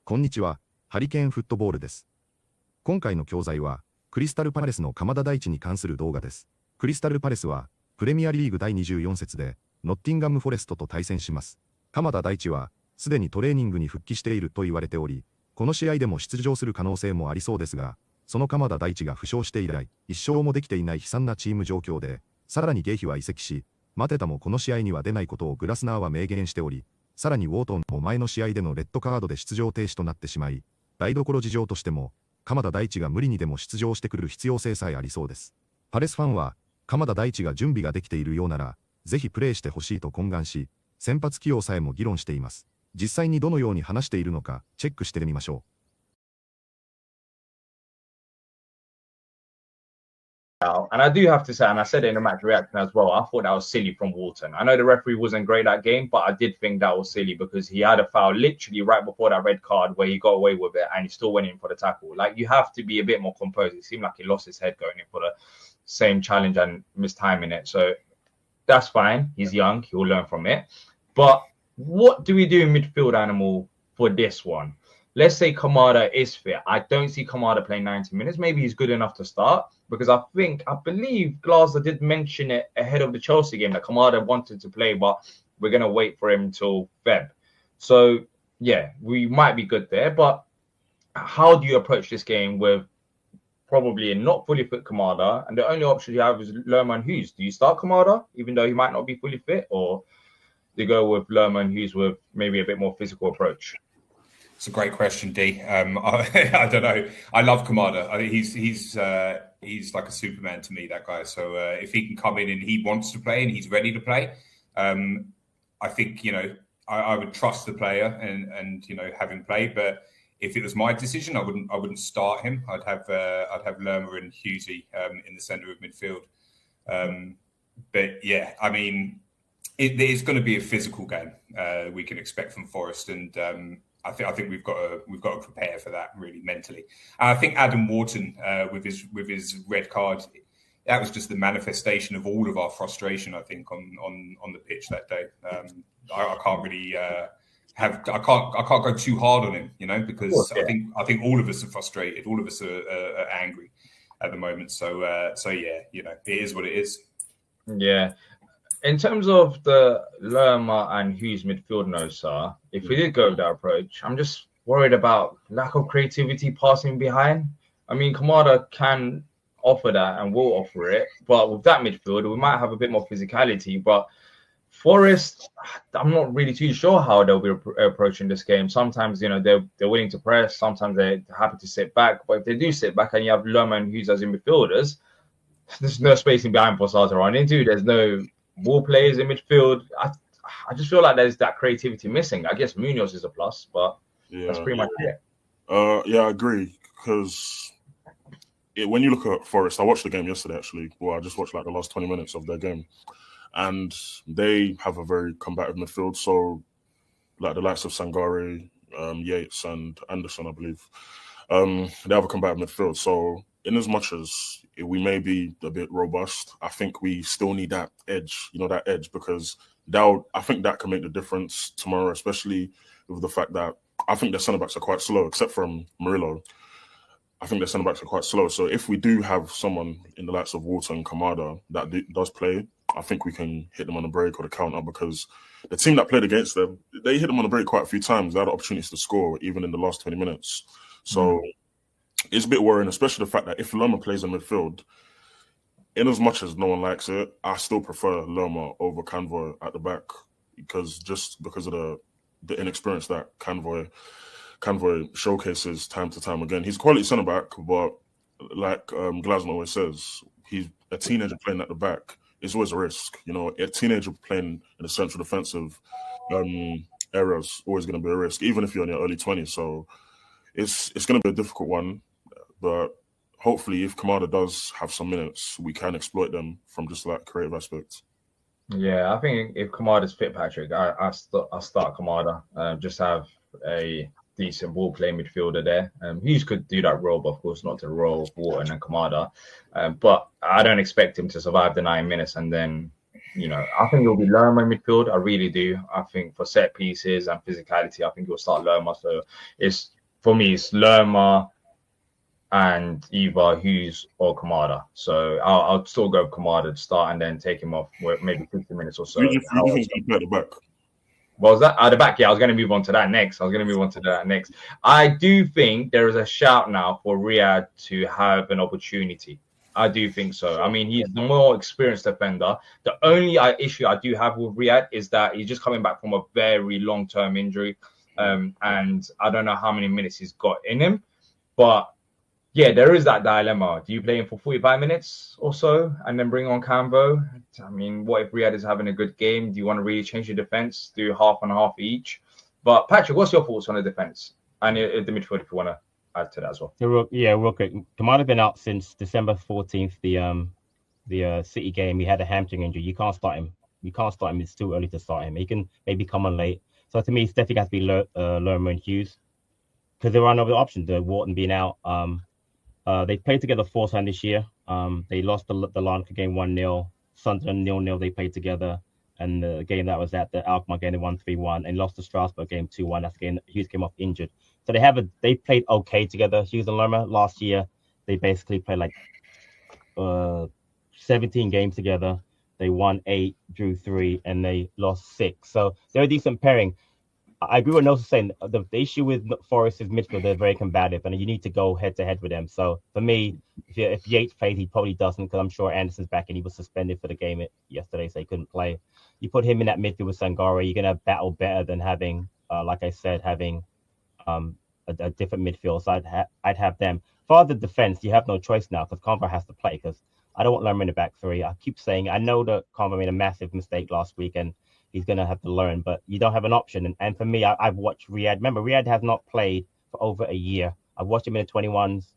こんにちは、ハリケーンフットボールです。今回の教材は、クリスタルパレスの鎌田大地に関する動画です。クリスタルパレスは、プレミアリーグ第24節で、ノッティンガムフォレストと対戦します。鎌田大地は、すでにトレーニングに復帰していると言われており、この試合でも出場する可能性もありそうですが、その鎌田大地が負傷して以来、一勝もできていない悲惨なチーム状況で、さらにゲイヒは移籍し、マテタもこの試合には出ないことをグラスナーは明言しており、さらにウォートンも前の試合でのレッドカードで出場停止となってしまい、台所事情としても、鎌田大地が無理にでも出場してくる必要性さえありそうです。パレスファンは、鎌田大地が準備ができているようなら、ぜひプレーしてほしいと懇願し、先発起用さえも議論しています。実際にどのように話しているのか、チェックしてみましょう。And I do have to say, and I said it in the match reaction as well, I thought that was silly from Walton. I know the referee wasn't great that game, but I did think that was silly because he had a foul literally right before that red card where he got away with it and he still went in for the tackle. Like, you have to be a bit more composed. It seemed like he lost his head going in for the same challenge and mistiming it. So that's fine. He's young. He'll learn from it. But what do we do in midfield, Animal, for this one? Let's say Kamada is fit. I don't see Kamada playing 90 minutes. Maybe he's good enough to start because I believe Glasner did mention it ahead of the Chelsea game that Kamada wanted to play, but we're going to wait for him till Feb. So, yeah, we might be good there. But how do you approach this game with probably a not fully fit Kamada? And the only option you have is Lerman Hughes. Do you start Kamada, even though he might not be fully fit? Or do you go with Lerman Hughes with maybe a bit more physical approach? It's a great question, D. I don't know. I love Kamada. I think he's like a Superman to me, that guy. So if he can come in and he wants to play and he's ready to play, I think I would trust the player and have him play. But if it was my decision, I wouldn't start him. I'd have Lerma and Hughesy in the centre of midfield. But yeah, I mean, it is going to be a physical game. We can expect from Forest and. I think we've got to prepare for that really mentally. I think Adam Wharton with his red card, that was just the manifestation of all of our frustration. I think on the pitch that day. I can't really I can't go too hard on him, because I think all of us are frustrated, all of us are angry at the moment. So yeah, it is what it is. Yeah. In terms of the Lerma and Hughes midfield, sir, if we did go with that approach, I'm just worried about lack of creativity passing behind. I mean, Kamada can offer that and will offer it, but with that midfield, we might have a bit more physicality. But Forest, I'm not really too sure how they'll be approaching this game. Sometimes, they're willing to press. Sometimes they're happy to sit back. But if they do sit back and you have Lerma and Hughes as in midfielders, there's no spacing behind for Sar to run into. There's no ball players in midfield. I just feel like there's that creativity missing. I guess Munoz is a plus, but that's pretty much it. Yeah, I agree. Because when you look at Forest, I watched the game yesterday, actually. Well, I just watched the last 20 minutes of their game. And they have a very combative midfield. So, the likes of Sangare, Yates and Anderson, I believe, they have a combative midfield. So, in as much as we may be a bit robust, I think we still need that edge, because I think that can make the difference tomorrow, especially with the fact that I think their centre-backs are quite slow, except from Murillo. I think their centre-backs are quite slow. So if we do have someone in the likes of Walter and Kamada that does play, I think we can hit them on the break or the counter, because the team that played against them, they hit them on the break quite a few times. They had opportunities to score even in the last 20 minutes. So it's a bit worrying, especially the fact that if Lerma plays in midfield, in as much as no one likes it, I still prefer Lerma over Convoy at the back because of the inexperience that Convoy showcases time to time again. He's a quality centre back, but like Glasner always says, he's a teenager playing at the back. It's always a risk, A teenager playing in the central defensive area is always going to be a risk, even if you're in your early 20s. So it's going to be a difficult one. But hopefully, if Kamada does have some minutes, we can exploit them from just creative aspects. Yeah, I think if Kamada's fit, Patrick, I start Kamada. Just have a decent ball playing midfielder there. Hughes could do that role, but of course not to role Wharton and Kamada. But I don't expect him to survive the 9 minutes. And then, I think it'll be Lerma in midfield. I really do. I think for set pieces and physicality, I think he'll start Lerma. So it's for me, it's Lerma and either Hughes or Kamada. So I'll still go Kamada to start and then take him off with maybe 50 minutes or so. You think he's at the back? What was that? At the back, yeah, I was going to move on to that next. I do think there is a shout now for Riyad to have an opportunity. I do think so. I mean, he's the more experienced defender. The only issue I do have with Riyad is that he's just coming back from a very long-term injury. And I don't know how many minutes he's got in him. But, yeah, there is that dilemma. Do you play him for 45 minutes or so and then bring on Cambo? I mean, what if Riyad is having a good game? Do you want to really change your defense? Do half and half each? But, Patrick, what's your thoughts on the defense? And the midfield, if you want to add to that as well. Real quick. Kamada's been out since December 14th, the City game. He had a hamstring injury. You can't start him. It's too early to start him. He can maybe come on late. So to me, it's definitely has to be Lerma and Hughes because there are no other options. Wharton being out. They played together 4 times this year. They lost the Lanka game 1-0. Sunderland 0-0. They played together. And the game that was at the Alkmaar game, they won 3-1 and lost the Strasbourg game 2-1. That's the game Hughes came off injured. So they played okay together. Hughes and Lerma last year, they basically played like 17 games together. They won 8, drew 3, and they lost 6. So they're a decent pairing. I agree with Nosa saying the issue with Forest is midfield. They're very combative, and you need to go head-to-head with them. So for me, if Yates played, he probably doesn't because I'm sure Anderson's back and he was suspended for the game yesterday, so he couldn't play. You put him in that midfield with Sangare, you're going to battle better than having, like I said, having a different midfield. So I'd have them. For the defense, you have no choice now because Conver has to play because I don't want Lerma in the back 3. I keep saying I know that Conver made a massive mistake last week and he's going to have to learn, but you don't have an option. And for me, I've watched Riyad. Remember, Riyad has not played for over a year. I've watched him in the 21s.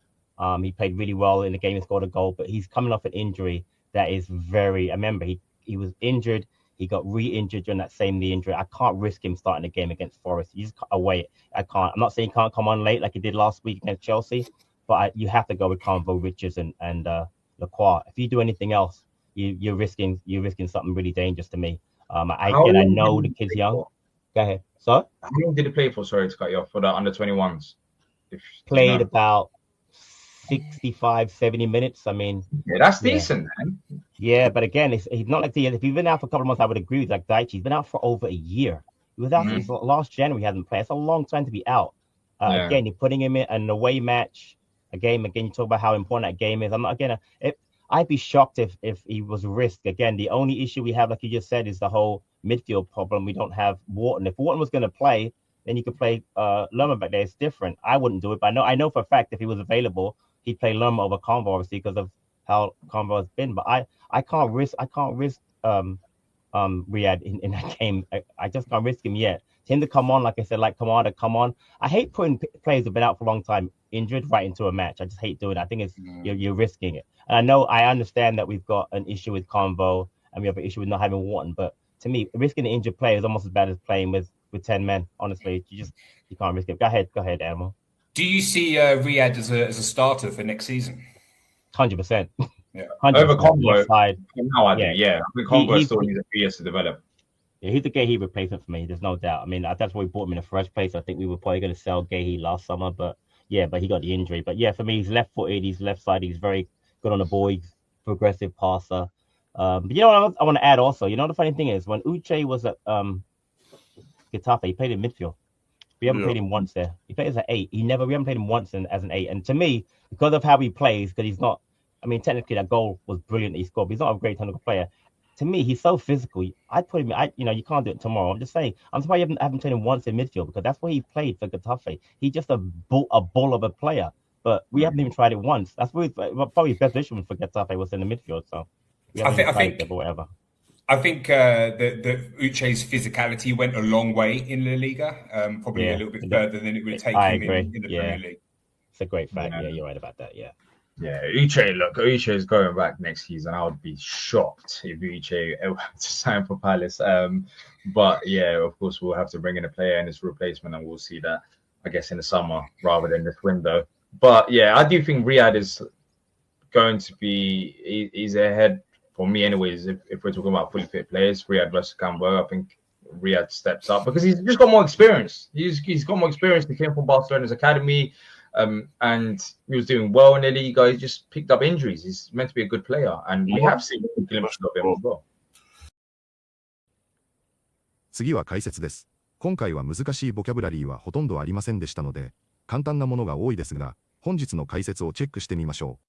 He played really well in the game and scored a goal, but he's coming off an injury that is very... I remember, he was injured. He got re-injured during that same knee injury. I can't risk him starting the game against Forest. You just wait. I can't. I'm not saying he can't come on late like he did last week against Chelsea, but you have to go with Convo, Richards, and Lacroix. If you do anything else, you're risking something really dangerous to me. I know the kid's young. Go ahead. So? How long did he play for? Sorry to cut you off. For the under 21s. Played about 65, 70 minutes. I mean, yeah, that's decent, man. Yeah, but again, he's not like if he's been out for a couple of months, I would agree with like Daichi. He's been out for over a year. He was out since last January. He hasn't played. It's a long time to be out. Again, you're putting him in an away match, a game. Again, you talk about how important that game is. I'd be shocked if he was risked. Again, the only issue we have, like you just said, is the whole midfield problem. We don't have Wharton. If Wharton was going to play, then you could play Lerma back there. It's different. I wouldn't do it, but I know for a fact if he was available, he'd play Lerma over Convo, obviously, because of how Convo has been. But I can't risk Riyad in that game. I just can't risk him yet. Him to come on, like I said, like Kamada come on. I hate putting players who've been out for a long time injured right into a match. I just hate doing it. I think it's you're risking it. And I understand that we've got an issue with Convo and we have an issue with not having Wharton. But to me, risking an injured player is almost as bad as playing with 10 men. Honestly, you can't risk it. Go ahead, Animal. Do you see Riyad as a starter for next season? 100%. Yeah, over Convo. Now I do. Yeah, I think Convo still needs a few years to develop. Yeah, he's the Gahey replacement for me. There's no doubt. I mean, that's why we bought him in the first place. I think we were probably going to sell Gahey last summer, but he got the injury. But yeah, for me, he's left-footed. He's left-sided. He's very good on the ball. He's progressive passer. But you know what I want to add also? You know the funny thing is when Uche was at Getafe, he played in midfield. We haven't played him once there. He played as an 8. We haven't played him once as an 8. And to me, because of how he plays, because he's not. I mean, technically that goal was brilliant. He scored, but he's not a great technical player. To me, he's so physical. I'd put him. You can't do it tomorrow. I'm just saying. I'm surprised you haven't played him once in midfield because that's where he played for Getafe. He's just a bull of a player. But we haven't even tried it once. That's probably his best position for Getafe was in the midfield. So I think whatever. I think the Uche's physicality went a long way in La Liga. Probably a little bit further than it would take him in the Premier League. It's a great fact. Yeah, you're right about that. Yeah. Yeah, Uche is going back next season. I would be shocked if Uche ever had to sign for Palace. But yeah, of course, we'll have to bring in a player and his replacement, and we'll see that, I guess, in the summer rather than this window. But yeah, I do think Riyad is going to be, he's ahead for me anyways. If we're talking about fully fit players, Riyad versus Cambo, I think Riyad steps up because he's just got more experience. He's got more experience. He came from Barcelona's academy, and he was doing well in the Liga. He just picked up injuries. He's meant to be a good player, and we have seen glimpses of him as well. 次は解説です。今回は難しいボキャブラリーはほとんどありませんでしたので、簡単なものが多いですが、本日の解説をチェックしてみましょう。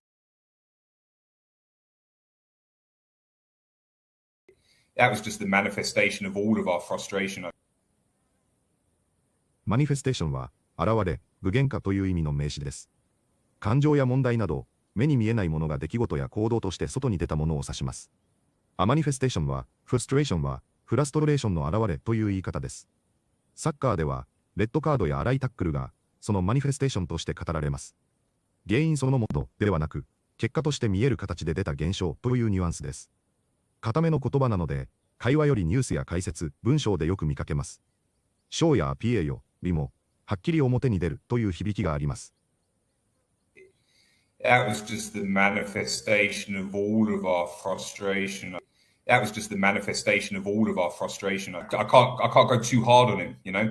That was just the manifestation of all of our frustration. マニフェステーションは、現れ、具現化という意味の名詞です。感情や問題など、目に見えないものが出来事や行動として外に出たものを指します。アマニフェステーションは、フラストレーションは、フラストレーションの現れという言い方です。サッカーでは、レッドカードや荒いタックルが、そのマニフェステーションとして語られます。原因そのものではなく、結果として見える形で出た現象というニュアンスです。固めの言葉なので、会話よりニュースや解説、文章でよく見かけます。ショーやピエよりも、はっきり表に出るという響きがあります。That was just the manifestation of all of our frustration. That was just the manifestation of all of our frustration. I can't go too hard on him, you know?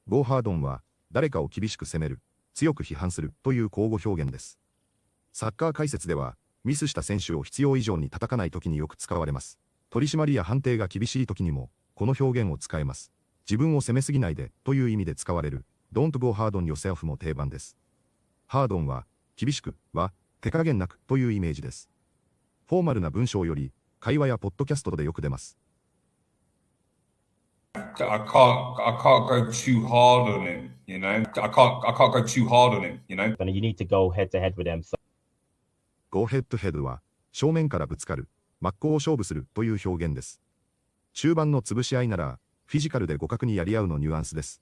Go hard on は、誰かを厳しく責める、強く批判するという口語表現です。サッカー解説では、ミスした選手を必要以上に叩かないときによく使われます。取り締まりや判定が厳しいときにも、この表現を使えます。自分を責めすぎないでという意味で使われる、Don't go hard on yourself も定番です。ハードンは、厳しくは、手加減なくというイメージです。フォーマルな文章より、会話やポッドキャストでよく出ます。I can't go too hard on him, you know. I can't go too hard on him, you know. And you need to go head to head with them. Go head to head は正面からぶつかる、真っ向を勝負するという表現です。中盤の潰し合いなら、フィジカルで互角にやり合うのニュアンスです。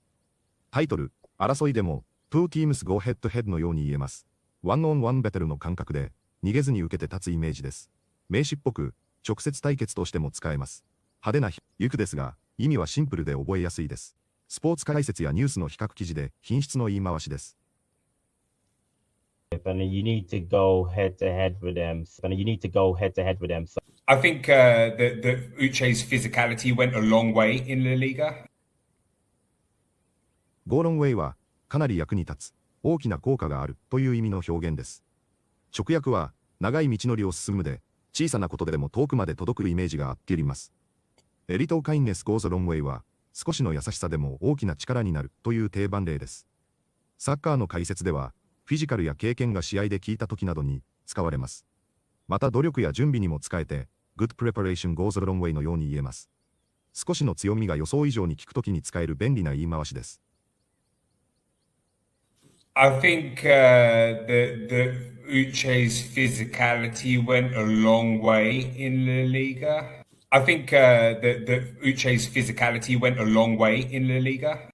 タイトル、争いでも、Two teams go head to head のように言えます。ワンオンワンベテルの感覚で、逃げずに受けて立つイメージです。名詞っぽく、直接対決としても使えます。派手な行くですが、意味はシンプルで覚えやすいです。スポーツ解説やニュースの比較記事で品質の言い回しです。And you need to go head to head with them. And you need to go head to head with them. I think that Uche's physicality went a long way in La Liga. Go long way は、かなり役に立つ、大きな効果があるという意味の表現です。直訳は、長い道のりを進むで、小さなことでも遠くまで届くイメージがあっています。A little kindness goes a long way は、少しの優しさでも大きな力になるという定番例です。サッカーの解説では、フィジカルや経験が試合で効いた時などに使われます。また努力や準備にも使えて、Good preparation goes a long way のように言えます。少しの強みが予想以上に効く時に使える便利な言い回しです。I think that Uche's physicality went a long way in La Liga. I think that Uche's physicality went a long way in La Liga.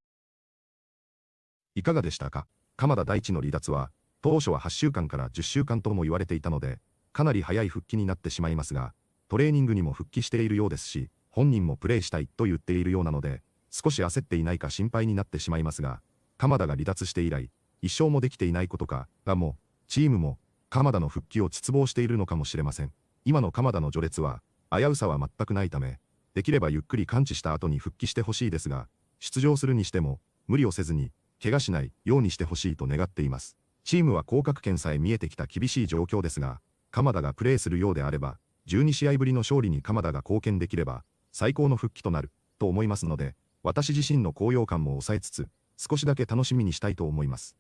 いかがでしたか？鎌田大地の離脱は、当初は8週間から10週間とも言われていたので、かなり早い復帰になってしまいますが、トレーニングにも復帰しているようですし、本人もプレーしたいと言っているようなので、少し焦っていないか心配になってしまいますが、鎌田が離脱して以来、一勝もできていないことか、もチームも、鎌田の復帰を切望しているのかもしれません。今の鎌田の序列は、危うさは全くないため、できればゆっくり完治した後に復帰してほしいですが、出場するにしても、無理をせずに、怪我しないようにしてほしいと願っています。チームは降格圏さえ見えてきた厳しい状況ですが、鎌田がプレーするようであれば、12試合ぶりの勝利に鎌田が貢献できれば、最高の復帰となる、と思いますので、私自身の高揚感も抑えつつ、少しだけ楽しみにしたいと思います。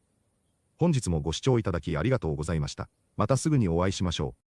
本日もご視聴いただきありがとうございました。またすぐにお会いしましょう。